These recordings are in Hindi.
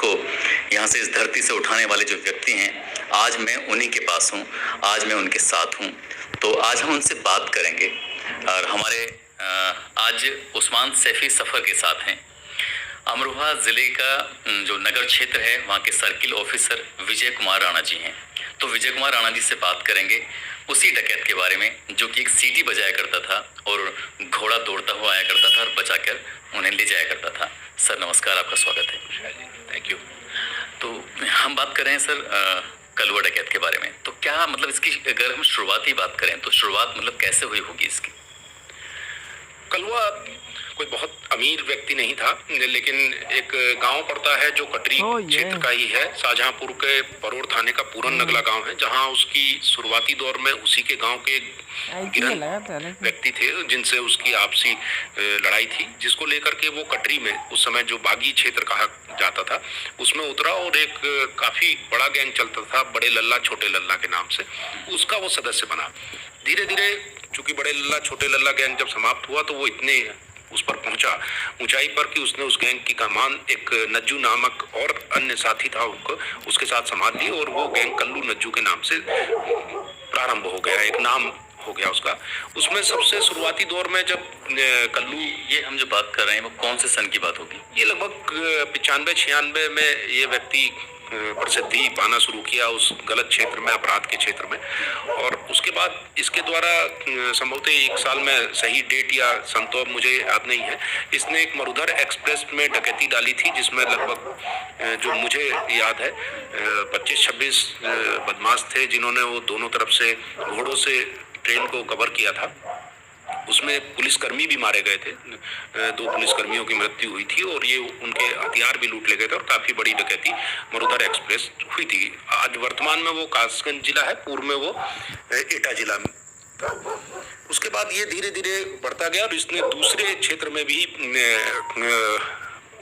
को यहाँ से इस धरती से उठाने वाले जो व्यक्ति हैं, आज मैं उन्हीं के पास हूँ, आज मैं उनके साथ हूँ। तो आज हम उनसे बात करेंगे और हमारे आज उस्मान सैफी सफ़र के साथ हैं। अमरोहा ज़िले का जो नगर क्षेत्र है, वहाँ के सर्किल ऑफिसर विजय कुमार राणा जी हैं। तो विजय कुमार राणा जी से बात करेंगे उसी डकैत के बारे में जो कि एक सीटी बजाया करता था और घोड़ा दौड़ता हुआ आया करता था और बचाकर उन्हें ले जाया करता था। सर नमस्कार, आपका स्वागत है। Thank you. तो हम बात कर रहे हैं सर कलवा डकैत के बारे में। तो क्या मतलब इसकी अगर हम शुरुआती बात करें तो शुरुआत मतलब कैसे हुई होगी इसकी? कलवा कोई बहुत अमीर व्यक्ति नहीं था, लेकिन एक गांव पड़ता है जो कटरी क्षेत्र का ही है। शाहजहांपुर के परोर थाने का पूरन नगला गांव है, जहां उसकी शुरुआती दौर में उसी के गांव के गिरन व्यक्ति थे जिनसे उसकी आपसी लड़ाई थी, जिसको लेकर के वो कटरी में उस समय जो बागी क्षेत्र कहा जाता था उसमें उतरा और एक काफी बड़ा गैंग चलता था बड़े लल्ला छोटे लल्ला के नाम से, उसका वो सदस्य बना। धीरे धीरे चूंकि बड़े लल्ला छोटे लल्ला गैंग जब समाप्त हुआ तो वो इतने उस पर पहुंचा ऊंचाई पर कि उसने उस गैंग की कमान एक नज्जू नामक और अन्य साथी था उनको उसके साथ संभाल ली और वो गैंग कल्लू नज्जू के नाम से प्रारंभ हो गया, एक नाम हो गया उसका। उसमें सबसे शुरुआती दौर में जब कल्लू, ये हम जो बात कर रहे हैं वो कौन से सन की बात होगी? ये लगभग 95-96 में ये व्यक्ति प्रसिद्धि पाना शुरू किया उस गलत क्षेत्र में, अपराध के क्षेत्र में। और उसके बाद इसके द्वारा संभवतः एक साल में सही डेट या सन तो अब मुझे याद नहीं है, इसने एक मरुधर एक्सप्रेस में डकैती डाली थी जिसमें लगभग जो मुझे याद है 25-26 बदमाश थे जिन्होंने वो दोनों तरफ से घोड़ों से ट्रेन को कवर किया था। उसमें पुलिसकर्मी भी मारे गए थे, 2 पुलिसकर्मियों की मृत्यु हुई थी और ये उनके हथियार भी लूट ले गए थे और काफी बड़ी डकैती मरुधर एक्सप्रेस हुई थी। आज वर्तमान में वो कासगंज जिला है, पूर्व में वो एटा जिला में था। उसके बाद ये धीरे धीरे बढ़ता गया और इसने दूसरे क्षेत्र में भी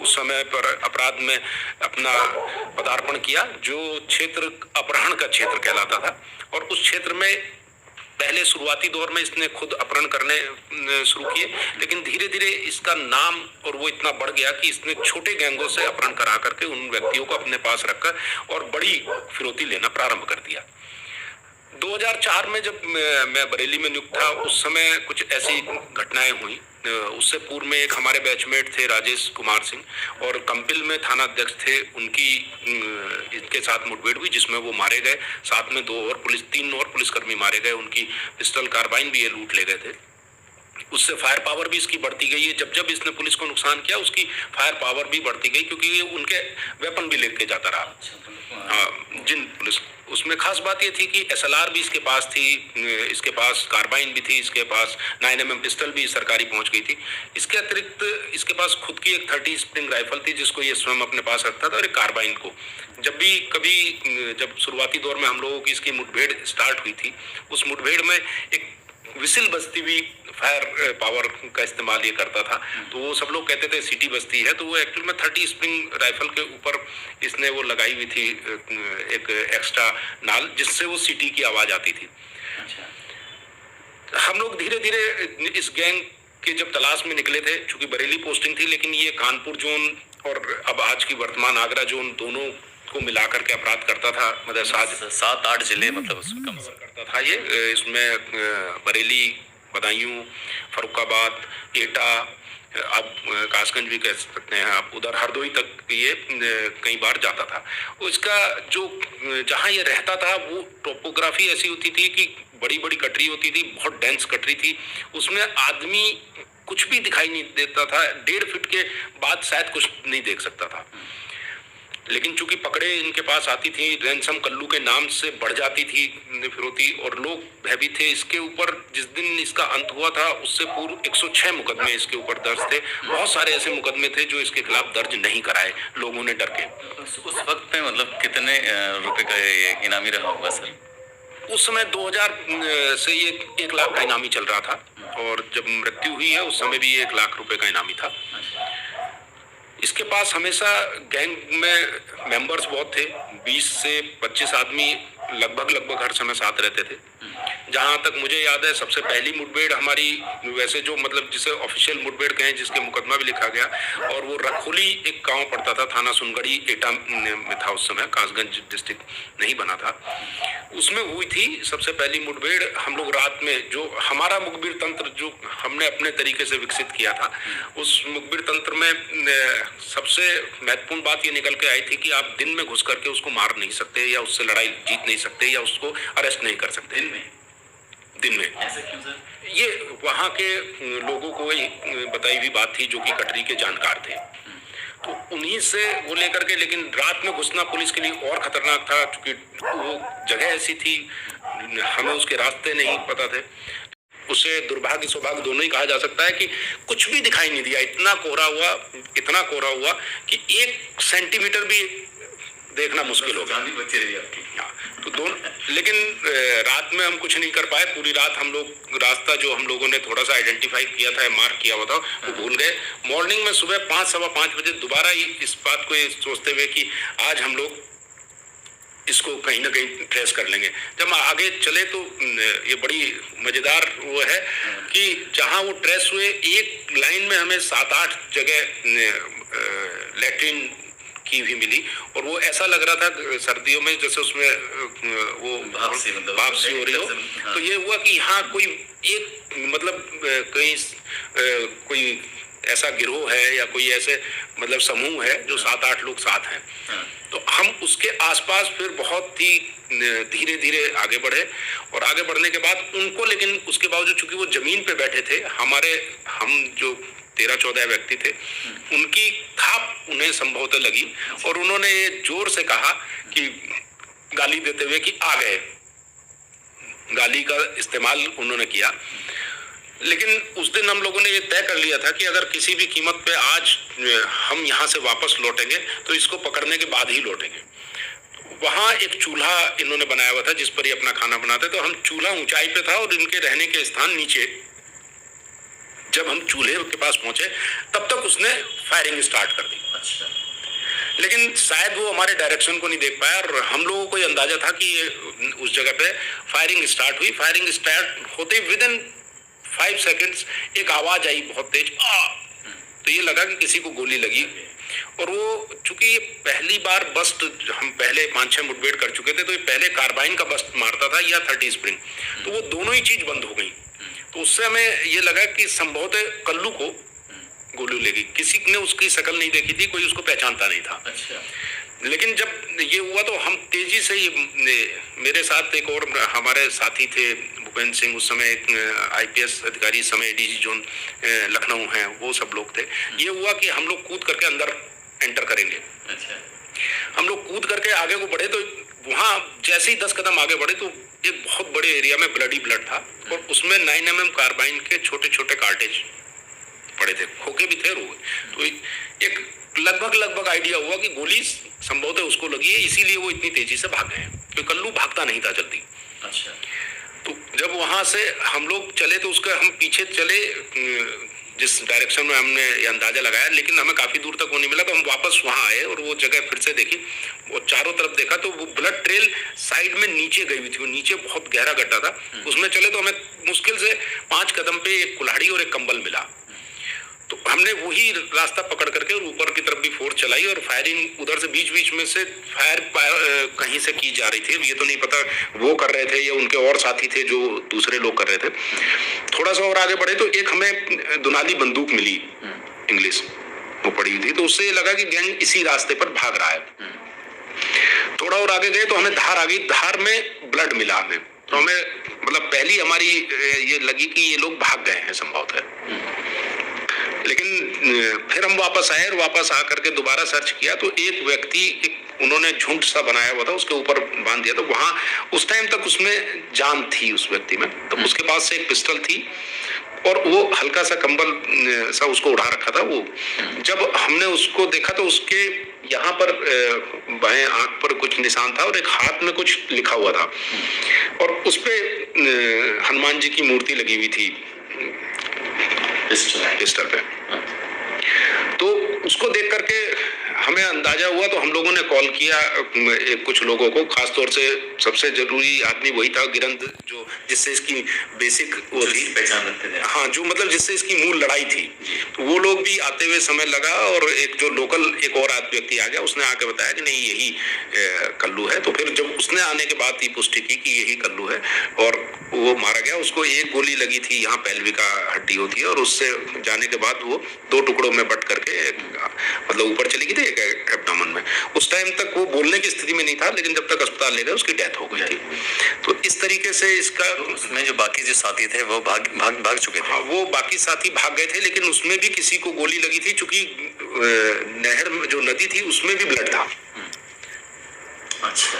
उस समय पर अपराध में अपना पदार्पण किया, जो क्षेत्र अपहरण का क्षेत्र कहलाता था। और उस क्षेत्र में पहले शुरुआती दौर में इसने खुद अपहरण करने शुरू किए, लेकिन धीरे धीरे इसका नाम और वो इतना बढ़ गया कि इसने छोटे गैंगों से अपहरण करा करके उन व्यक्तियों को अपने पास रखकर और बड़ी फिरौती लेना प्रारंभ कर दिया। 2004 में जब मैं बरेली में नियुक्त था उस समय कुछ ऐसी घटनाएं हुई। उससे पूर्व में एक हमारे बैचमेट थे राजेश कुमार सिंह और कंपिल में थाना अध्यक्ष थे, उनकी इनके साथ मुठभेड़ हुई जिसमें वो मारे गए। साथ में 3 और पुलिसकर्मी मारे गए, उनकी पिस्टल कार्बाइन भी ये लूट ले गए थे। उससे फायर पावर भी इसकी बढ़ती गई है। जब जब इसने पुलिस को नुकसान किया उसकी फायर पावर भी बढ़ती गई क्योंकि ये उनके वेपन भी लेके जाता रहा। हाँ, जिन पुलिस उसमें खास बात ये थी कि SLR भी इसके पास थी, इसके पास कार्बाइन भी थी, इसके पास 9mm पिस्टल भी सरकारी पहुंच गई थी। इसके अतिरिक्त इसके पास खुद की एक 30 स्प्रिंग राइफल थी जिसको ये स्वयं अपने पास रखता था और एक कार्बाइन को जब भी कभी जब शुरुआती दौर में हम लोगों की इसकी मुठभेड़ स्टार्ट हुई थी उस मुठभेड़ में एक विसिल बस्ती भी फायर पावर का इस्तेमाल ये करता था, तो वो सब लोग कहते थे सिटी बस्ती है, तो वो एक्चुअल में 30 स्प्रिंग राइफल के ऊपर इसने वो लगाई हुई थी एक एक्स्ट्रा नाल जिससे वो सिटी की आवाज आती थी। हम लोग धीरे धीरे इस गैंग के जब तलाश में निकले थे, चूंकि बरेली पोस्टिंग थी लेकिन ये कानपुर जोन और अब आज की वर्तमान आगरा जोन दोनों को मिलाकर के अपराध करता था। मतलब 7-8 जिले मतलब उसमें कम करता था ये। इसमें बरेली, बदायूं, फरुखाबाद, एटा, आप कासगंज भी कह सकते हैं आप, उधर हरदोई तक ये कई बार जाता था। इसका जो जहाँ ये रहता था वो टोपोग्राफी ऐसी होती थी कि बड़ी बड़ी कटरी होती थी, बहुत डेंस कटरी थी, उसमें आदमी कुछ भी दिखाई नहीं देता था, 1.5 फीट के बाद शायद कुछ नहीं देख सकता था। लेकिन चूंकि पकड़े इनके पास आती थी, रैंसम कल्लू के नाम से बढ़ जाती थी फिरौती और लोग भयभीत थे। इसके ऊपर जिस दिन इसका अंत हुआ था उससे पूर्व 106 मुकदमे इसके ऊपर दर्ज थे। बहुत सारे ऐसे मुकदमे थे जो इसके खिलाफ दर्ज नहीं कराए लोगों ने डर के। उस वक्त में मतलब कितने रुपए का ये इनामी रहा होगा सर? उस समय 2000 से ये 1 लाख का इनामी चल रहा था और जब मृत्यु हुई है उस समय भी 1 लाख रुपए का इनामी था। इसके पास हमेशा गैंग में मेंबर्स बहुत थे, 20 से 25 आदमी लगभग हर समय साथ रहते थे। जहां तक मुझे याद है सबसे पहली मुठभेड़ हमारी, वैसे जो मतलब जिसे ऑफिशियल मुठभेड़ कहें, जिसके मुकदमा भी लिखा गया, और वो रखोली एक गांव पड़ता था, थाना सुनगढ़ी एटा में था उस समय, कासगंज डिस्ट्रिक्ट नहीं बना था, उसमें हुई थी सबसे पहली मुठभेड़। हम लोग रात में जो हमारा मुखबिर तंत्र जो हमने अपने तरीके से विकसित किया था, उस मुखबिर तंत्र में सबसे महत्वपूर्ण बात ये निकल के आई थी कि आप दिन में घुस करके उसको मार नहीं सकते, या उससे लड़ाई जीत नहीं सकते, या उसको अरेस्ट नहीं कर सकते दिन में। ऐसा क्यों सर? ये वहाँ के लोगों को बताई हुई बात थी जो कि कटरी के जानकार थे, तो उन्हीं से वो लेकर के। लेकिन रात में घुसना पुलिस के लिए और खतरनाक था, क्योंकि वो जगह ऐसी थी, हमें उसके रास्ते नहीं पता थे। उसे दुर्भाग्य सौभाग्य दोनों ही कहा जा सकता है कि कुछ भी दिखाई नहीं दिया, इतना कोहरा हुआ कि 1 सेंटीमीटर भी देखना मुश्किल हो गया। बच्चे रही आपकी। तो दोनों, लेकिन रात में हम कुछ नहीं कर पाए। पूरी रात हम लोग रास्ता जो हम लोगों ने थोड़ा सा आइडेंटिफाई किया था, मार्क किया हुआ था, वो भूल गए। मॉर्निंग में सुबह 5 सवा 5 बजे दोबारा इस बात को सोचते हुए कि आज हम लोग इसको कहीं ना कहीं ट्रेस कर लेंगे। जब हम आगे चले तो ये बड़ी मजेदार वो है कि जहां वो ट्रेस हुए, एक लाइन में हमें 7-8 जगह लैट्रिन की भी मिली, और वो ऐसा लग रहा था सर्दियों में जैसे उसमें वो भाप सी हो रही हो। तो ये हुआ कि यहाँ कोई एक मतलब कहीं कोई ऐसा गिरोह है या कोई ऐसे मतलब समूह है जो 7-8 लोग साथ हैं। तो हम उसके आसपास फिर बहुत ही धीरे धीरे आगे बढ़े, और आगे बढ़ने के बाद उनको, लेकिन उसके बावजूद चूंकि वो जमीन पे बैठे थे, हम जो 13-14 व्यक्ति थे, उनकी थाप उन्हें संभवतः लगी, और उन्होंने ये जोर से कहा कि गाली देते हुए कि आ गए, गाली का इस्तेमाल उन्होंने किया। लेकिन उस दिन हम लोगों ने ये तय कर लिया था कि अगर किसी भी कीमत पे आज हम यहाँ से वापस लौटेंगे तो इसको पकड़ने के बाद ही लौटेंगे। वहाँ एक चूल्हा इन्होंने बनाया हुआ था जिस पर ये अपना खाना बनाते, तो हम चूल्हा ऊंचाई पे था और इनके रहने के स्थान नीचे। जब हम चूल्हे के पास पहुंचे तब तक उसने फायरिंग स्टार्ट कर दी। अच्छा। लेकिन शायद वो हमारे डायरेक्शन को नहीं देख पाया, और हम लोगों को अंदाजा था कि उस जगह पे फायरिंग स्टार्ट हुई। फायरिंग स्टार्ट होते विदिन 5 सेकंड्स एक आवाज आई बहुत तेज, तो ये लगा कि किसी को गोली लगी। और वो चूंकि पहली बार बस्ट, हम पहले 5-6 मुठभेड़ कर चुके थे, तो ये पहले कार्बाइन का बस्ट मारता था या 30 स्प्रिंग, तो वो दोनों ही चीज बंद हो गई। तो उससे हमें ये लगा कि संभवतः कल्लू को गोली लगी। किसी ने उसकी शक्ल नहीं देखी थी, कोई उसको पहचानता नहीं था। अच्छा। लेकिन जब ये हुआ तो हम तेजी से, मेरे साथ एक और हमारे साथी थे, भूपेंद्र सिंह, उस समय एक IPS अधिकारी, इस समय ADG जोन लखनऊ हैं, वो सब लोग थे। ये हुआ कि हम लोग कूद करके अंदर एंटर करेंगे। अच्छा। हम लोग कूद करके आगे को बढ़े, तो वहाँ जैसे ही 10 कदम आगे बढ़े तो एक बहुत बड़े एरिया में ब्लड था, और उसमें 9mm कार्बाइन के छोटे छोटे कार्टेज पड़े थे, खोखे भी थे। तो एक लगभग आइडिया हुआ कि गोली संभवतः उसको लगी है, इसीलिए वो इतनी तेजी से भाग गए, क्योंकि कल्लू भागता नहीं था जल्दी। अच्छा। तो जब वहां से हम लोग चले तो उसका हम पीछे चले जिस डायरेक्शन में हमने ये अंदाजा लगाया, लेकिन हमें काफी दूर तक वो नहीं मिला। तो हम वापस वहां आए और वो जगह फिर से देखी, और चारों तरफ देखा तो वो ब्लड ट्रेल साइड में नीचे गई हुई थी। वो नीचे बहुत गहरा गड्ढा था, उसमें चले तो हमें मुश्किल से 5 कदम पे एक कुल्हाड़ी और एक कंबल मिला। तो हमने वही रास्ता पकड़ करके और ऊपर की तरफ भी फोर्स चलाई, और फायरिंग उधर से बीच में से फायर कहीं से की जा रही थी। ये तो नहीं पता वो कर रहे थे या उनके और साथी थे जो दूसरे लोग कर रहे थे। थोड़ा सा और आगे बढ़े तो एक हमें दुनाली बंदूक मिली, इंग्लिश, वो पड़ी हुई थी। तो उससे लगा कि गैंग इसी रास्ते पर भाग रहा है। थोड़ा और आगे गए तो हमें धार आ गई, धार में ब्लड मिला हमें। तो हमें मतलब पहली हमारी ये लगी कि ये लोग भाग गए हैं संभवतः। लेकिन फिर हम वापस आए, और वापस आकर के दोबारा सर्च किया तो एक व्यक्ति, उन्होंने झुंड सा बनाया हुआ था, उसके ऊपर बांध दिया। तो वहां उस टाइम तक उसमें जान थी उस व्यक्ति में, तो उसके पास से एक पिस्टल थी, और वो हल्का सा कंबल सा उसको उड़ा रखा था। वो जब हमने उसको देखा तो उसके यहाँ पर बाएं आंख पर कुछ निशान था, और एक हाथ में कुछ लिखा हुआ था, और उस पे हनुमान जी की मूर्ति लगी हुई थी पिस्टल पे। तो उसको देख करके हमें अंदाजा हुआ तो हम लोगों ने कॉल किया कुछ लोगों को, खासतौर से सबसे जरूरी आदमी वही था गिरंद, जो जिससे इसकी बेसिक वो थी पहचान रखते थे। हाँ, जो मतलब जिससे इसकी मूल लड़ाई थी, तो वो लोग भी आते हुए समय लगा, और एक जो लोकल एक और व्यक्ति आ गया, उसने आके बताया कि नहीं यही कल्लू है। तो फिर जब उसने आने के बाद ही पुष्टि की कि यही कल्लू है, और वो मारा गया। उसको एक गोली लगी थी, यहाँ पेल्विका हड्डी होती है, और उससे जाने के बाद वो 2 टुकड़ों में बट करके मतलब ऊपर चली गई थी, एक एब्डोमेन में। उस टाइम तक वो बोलने की स्थिति में नहीं था, लेकिन जब तक अस्पताल ले गए उसकी डेथ हो गई थी। तो इस तरीके से इसका, उसमें जो बाकी जो साथी थे वो भाग चुके थे। हाँ, वो बाकी साथी भाग गए थे, लेकिन उसमें भी किसी को गोली लगी थी, चूंकि नहर में जो नदी थी उसमें भी ब्लड था। अच्छा।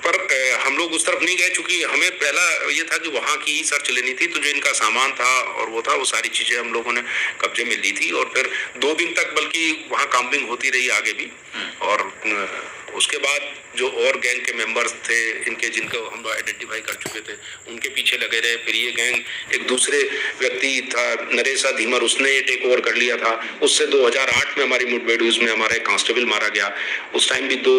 पर हम लोग उस तरफ नहीं गए, चूंकि हमें पहला ये था कि वहाँ की ही सर्च लेनी थी। तो जो इनका सामान था और वो था, वो सारी चीजें हम लोगों ने कब्जे में ली थी, और फिर 2 दिन तक बल्कि वहाँ काम्बिंग होती रही आगे भी। और उसके बाद जो और गैंग के मेंबर्स थे इनके, जिनको हम लोग आइडेंटिफाई कर चुके थे, उनके पीछे लगे रहे। फिर ये गैंग एक दूसरे व्यक्ति था नरेशा धीमर, उसने टेक ओवर कर लिया था। उससे 2008 में हमारी मुठभेड़ हुई, उसमें हमारा एक कांस्टेबल मारा गया। उस टाइम भी 2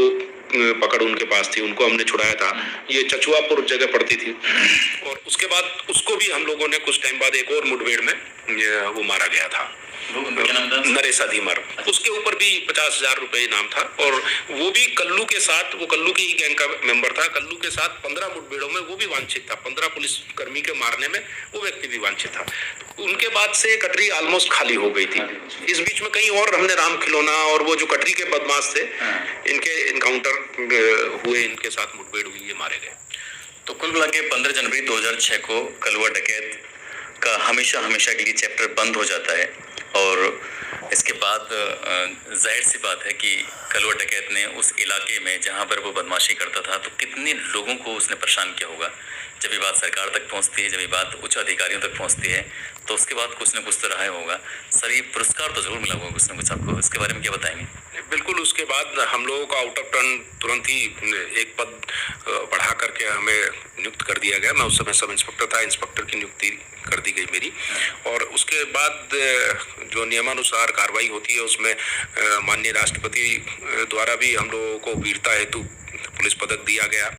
पकड़ उनके पास थी, उनको हमने छुड़ाया था। ये चचुआपुर जगह पड़ती थी। और उसके बाद उसको भी हम लोगों ने कुछ टाइम बाद एक और मुठभेड़ में वो मारा गया था, नरेशा धीमर। उसके ऊपर भी 50,000 रुपए इनाम था, और वो भी कल्लू के साथ, वो कल्लू की ही गैंग का मेंबर था। कल्लू के साथ 15 मुठभेड़ों में वो भी वांछित था, 15 पुलिस कर्मी के मारने में वो व्यक्ति भी वांछित था। उनके बाद से कटरी ऑलमोस्ट खाली हो गई थी। इस बीच में कहीं और हमने राम खिलौना और वो जो कटरी के बदमाश थे, इनके इनकाउंटर हुए, इनके साथ मुठभेड़ हुई, ये मारे गए। तो कुल मिला के 15 जनवरी 2006 को कलवा डकैत का हमेशा के लिए चैप्टर बंद हो जाता है। और इसके बाद जाहिर सी बात है कि कलवा डकैत ने उस इलाके में जहां पर वो बदमाशी करता था, तो कितने लोगों को उसने परेशान किया होगा। जब ये बात सरकार तक पहुंचती है, जब ये बात उच्च अधिकारियों तक पहुंचती है, तो उसके बाद कुछ न कुछ तो रहा होगा। सर, ये पुरस्कार तो जरूर मिला होगा कुछ न कुछ आपको, इसके बारे में क्या बताएंगे? बिल्कुल, उसके बाद हम लोगों का आउट ऑफ टर्न तुरंत ही एक पद बढ़ा करके हमें नियुक्त कर दिया गया। मैं उस समय सब इंस्पेक्टर था, इंस्पेक्टर की नियुक्ति कर दी गई मेरी। और उसके बाद जो नियमानुसार कार्रवाई होती है, उसमें माननीय राष्ट्रपति द्वारा भी हम लोगों को वीरता हेतु पुलिस पदक दिया गया।